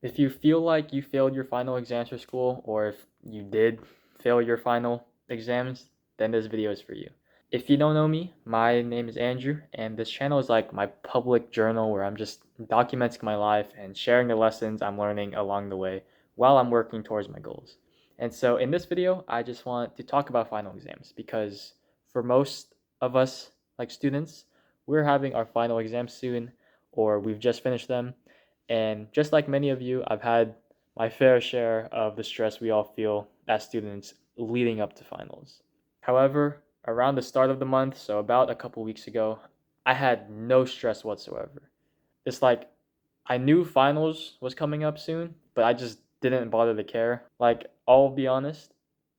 If you feel like you failed your final exams for school, or if you did fail your final exams, then this video is for you. If you don't know me, my name is Andrew, and this channel is like my public journal where I'm just documenting my life and sharing the lessons I'm learning along the way while I'm working towards my goals. And so in this video, I just want to talk about final exams because for most of us, like students, we're having our final exams soon, or we've just finished them. And just like many of you, I've had my fair share of the stress we all feel as students leading up to finals. However, around the start of the month, so about a couple weeks ago, I had no stress whatsoever. It's like I knew finals was coming up soon, but I just didn't bother to care. Like, I'll be honest,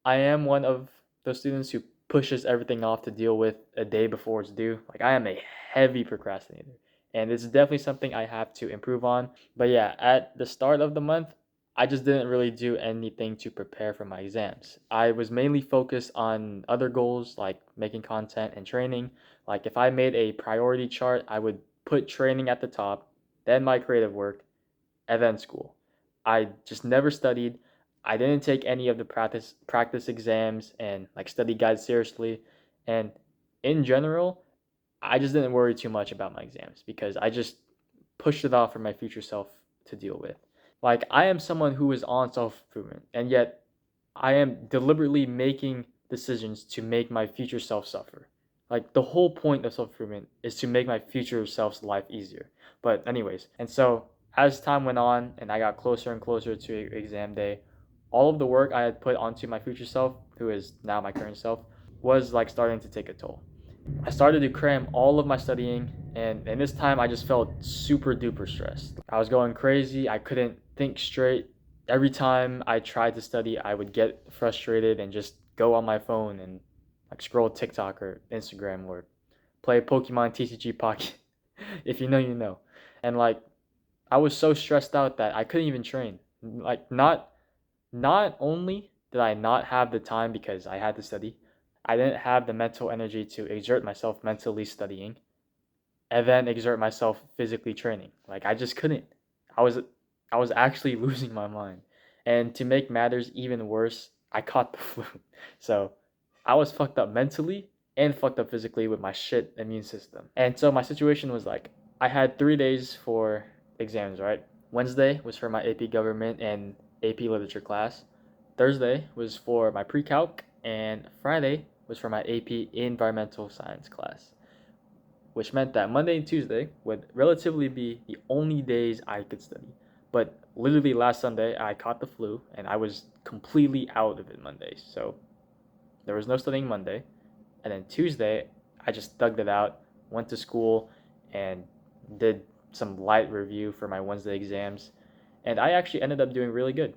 I am one of those students who pushes everything off to deal with a day before it's due. Like, I am a heavy procrastinator, and it's definitely something I have to improve on. But yeah, at the start of the month, I just didn't really do anything to prepare for my exams. I was mainly focused on other goals like making content and training. Like, if I made a priority chart, I would put training at the top, then my creative work, and then school. I just never studied. I didn't take any of the practice exams and like study guides seriously. And in general, I just didn't worry too much about my exams because I just pushed it off for my future self to deal with. Like, I am someone who is on self improvement, and yet I am deliberately making decisions to make my future self suffer. Like, the whole point of self improvement is to make my future self's life easier. But, anyways, and so as time went on and I got closer and closer to exam day, all of the work I had put onto my future self, who is now my current self, was like starting to take a toll. I started to cram all of my studying, and this time I just felt super duper stressed. I was going crazy. I couldn't think straight. Every time I tried to study, I would get frustrated and just go on my phone and like scroll TikTok or Instagram or play Pokemon TCG Pocket. If you know, you know. And like I was so stressed out that I couldn't even train. Like not only did I not have the time because I had to study, I didn't have the mental energy to exert myself mentally studying and then exert myself physically training. Like I just couldn't. I was I was actually losing my mind. And to make matters even worse, I caught the flu. So I was fucked up mentally and fucked up physically with my shit immune system. And so my situation was like I had 3 days for exams, right? Wednesday was for my AP government and AP literature class. Thursday was for my pre-calc and Friday was for my AP environmental science class, which meant that Monday and Tuesday would relatively be the only days I could study. But literally last Sunday, I caught the flu and I was completely out of it Monday. So there was no studying Monday. And then Tuesday, I just thugged it out, went to school, and did some light review for my Wednesday exams. And I actually ended up doing really good.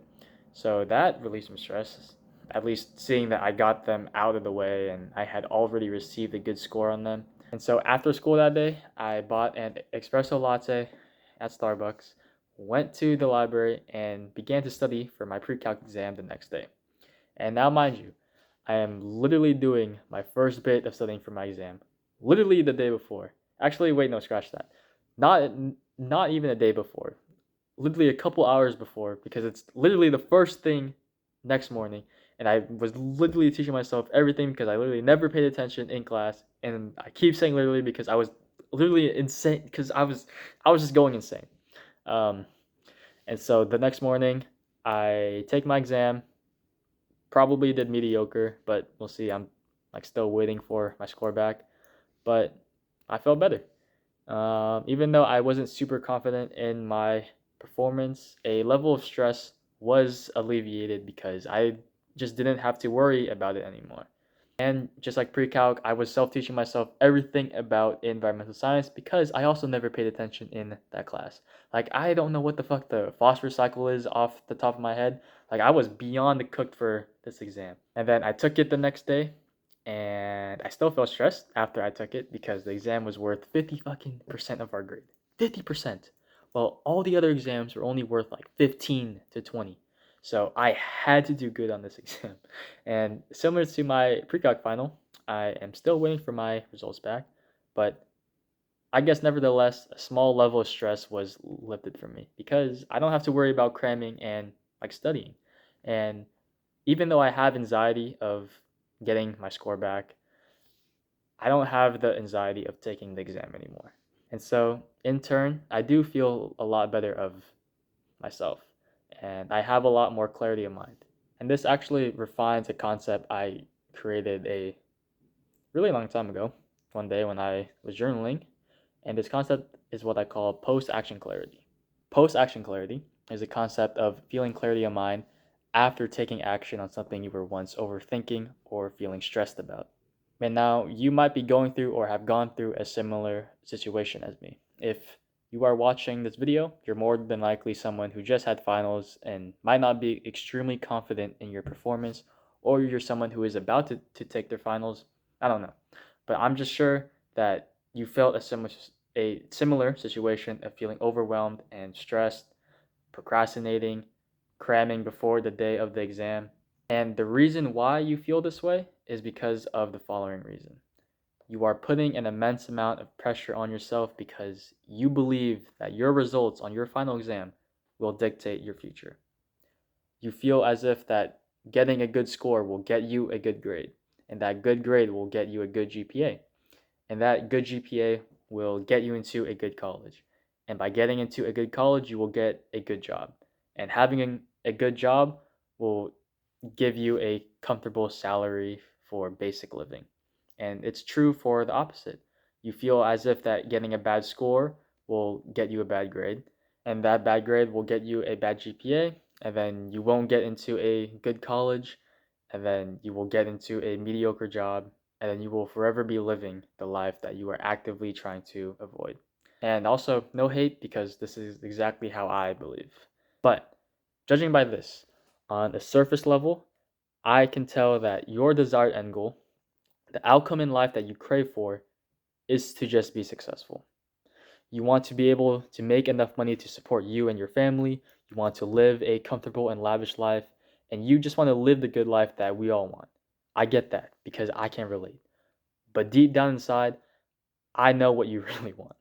So that relieved some stress, at least seeing that I got them out of the way and I had already received a good score on them. And so after school that day, I bought an espresso latte at Starbucks, went to the library, and began to study for my pre-calc exam the next day. And now, mind you, I am literally doing my first bit of studying for my exam, literally the day before. Actually, wait, no, scratch that. Not not even a day before. Literally a couple hours before, because it's literally the first thing next morning, and I was literally teaching myself everything because I literally never paid attention in class, and I keep saying literally because I was literally insane because I was just going insane. Um, and so the next morning, I take my exam. Probably did mediocre, but we'll see. I'm like still waiting for my score back, but I felt better. Even though I wasn't super confident in my performance, a level of stress was alleviated because I just didn't have to worry about it anymore. And just like pre-calc, I was self-teaching myself everything about environmental science because I also never paid attention in that class. Like, I don't know what the fuck the phosphorus cycle is off the top of my head. Like, I was beyond cooked for this exam. And then I took it the next day, and I still felt stressed after I took it because the exam was worth 50 fucking percent of our grade. 50%. Well, all the other exams were only worth like 15 to 20. So I had to do good on this exam. And similar to my pre-calc final, I am still waiting for my results back, but I guess nevertheless, a small level of stress was lifted from me because I don't have to worry about cramming and like studying. And even though I have anxiety of getting my score back, I don't have the anxiety of taking the exam anymore. And so, in turn, I do feel a lot better of myself and I have a lot more clarity of mind. And this actually refines a concept I created a really long time ago, one day when I was journaling. And this concept is what I call post action clarity. Post action clarity is a concept of feeling clarity of mind after taking action on something you were once overthinking or feeling stressed about. And now you might be going through or have gone through a similar situation as me. If you are watching this video, you're more than likely someone who just had finals and might not be extremely confident in your performance, or you're someone who is about to take their finals. I don't know. But I'm just sure that you felt a similar situation of feeling overwhelmed and stressed, procrastinating, cramming before the day of the exam. And the reason why you feel this way is because of the following reason. You are putting an immense amount of pressure on yourself because you believe that your results on your final exam will dictate your future. You feel as if that getting a good score will get you a good grade, and that good grade will get you a good GPA, and that good GPA will get you into a good college. And by getting into a good college, you will get a good job. And having a good job will give you a comfortable salary for basic living. And it's true for the opposite. You feel as if that getting a bad score will get you a bad grade, and that bad grade will get you a bad GPA, and then you won't get into a good college, and then you will get into a mediocre job, and then you will forever be living the life that you are actively trying to avoid. And also, no hate because this is exactly how I believe. But judging by this, on a surface level, I can tell that your desired end goal, the outcome in life that you crave for, is to just be successful. You want to be able to make enough money to support you and your family. You want to live a comfortable and lavish life. And you just want to live the good life that we all want. I get that because I can relate. But deep down inside, I know what you really want.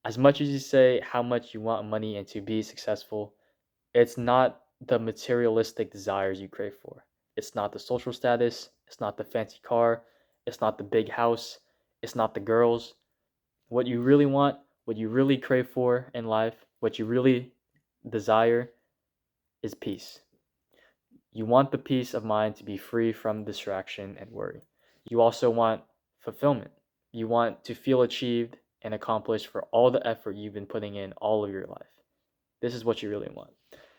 As much as you say how much you want money and to be successful, it's not the materialistic desires you crave for. It's not the social status. It's not the fancy car. It's not the big house. It's not the girls. What you really want, what you really crave for in life, what you really desire is peace. You want the peace of mind to be free from distraction and worry. You also want fulfillment. You want to feel achieved and accomplished for all the effort you've been putting in all of your life. This is what you really want.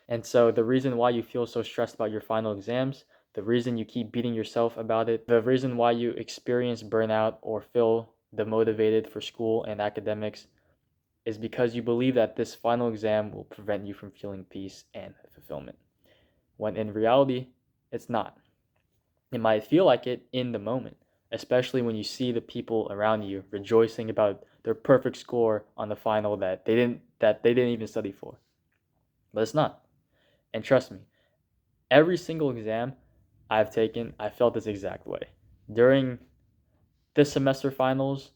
And so the reason why you feel so stressed about your final exams, the reason you keep beating yourself about it, the reason why you experience burnout or feel demotivated for school and academics is because you believe that this final exam will prevent you from feeling peace and fulfillment. When in reality, it's not. It might feel like it in the moment, especially when you see the people around you rejoicing about their perfect score on the final that they didn't even study for. But it's not. And trust me, every single exam I've taken, I felt this exact way. During this semester finals,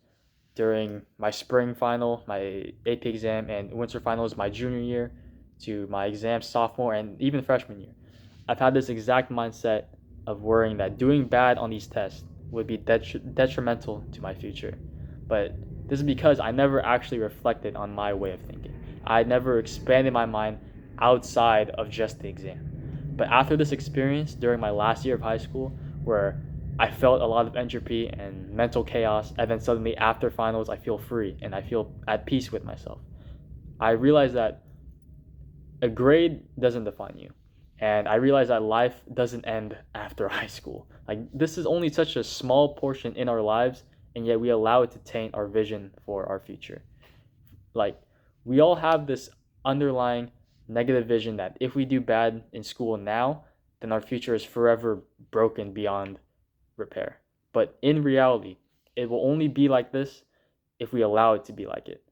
during my spring final, my AP exam, and winter finals my junior year, to my exams sophomore and even freshman year, I've had this exact mindset of worrying that doing bad on these tests would be detrimental to my future. But this is because I never actually reflected on my way of thinking. I never expanded my mind outside of just the exam. But after this experience during my last year of high school, where I felt a lot of entropy and mental chaos, and then suddenly after finals, I feel free and I feel at peace with myself. I realized that a grade doesn't define you. And I realized that life doesn't end after high school. Like, this is only such a small portion in our lives, and yet we allow it to taint our vision for our future. Like, we all have this underlying negative vision that if we do bad in school now, then our future is forever broken beyond repair. But in reality, it will only be like this if we allow it to be like it.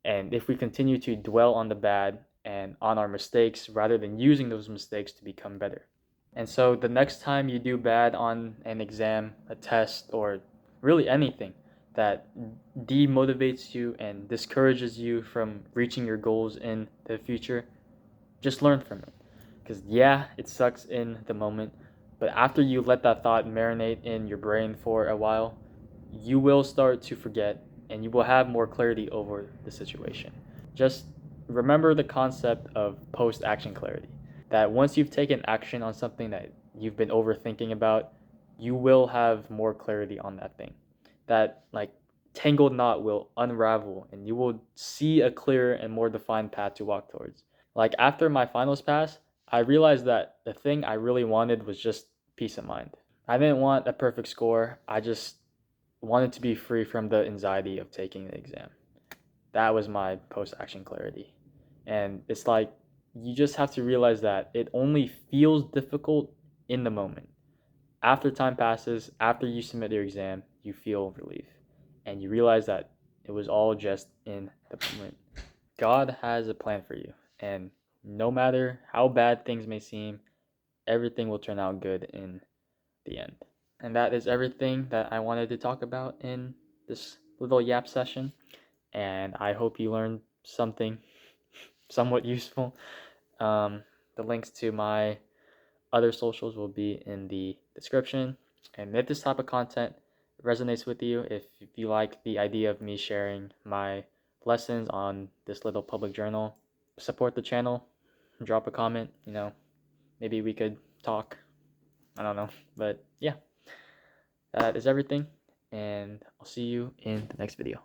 And if we continue to dwell on the bad and on our mistakes rather than using those mistakes to become better. And so the next time you do bad on an exam, a test, or really anything, that demotivates you and discourages you from reaching your goals in the future, just learn from it. Because, yeah, it sucks in the moment, but after you let that thought marinate in your brain for a while, you will start to forget and you will have more clarity over the situation. Just remember the concept of post action clarity, that once you've taken action on something that you've been overthinking about, you will have more clarity on that thing. That, like, tangled knot will unravel and you will see a clearer and more defined path to walk towards. Like, after my finals pass, I realized that the thing I really wanted was just peace of mind. I didn't want a perfect score. I just wanted to be free from the anxiety of taking the exam. That was my post action clarity. And it's like, you just have to realize that it only feels difficult in the moment. After time passes, after you submit your exam, you feel relief. And you realize that it was all just in the moment. God has a plan for you. And no matter how bad things may seem, everything will turn out good in the end. And that is everything that I wanted to talk about in this little yap session. And I hope you learned something somewhat useful. The links to my other socials will be in the description. And if this type of content resonates with you, if you like the idea of me sharing my lessons on this little public journal, support the channel, drop a comment, maybe we could talk. I don't know. But yeah, that is everything. And I'll see you in the next video.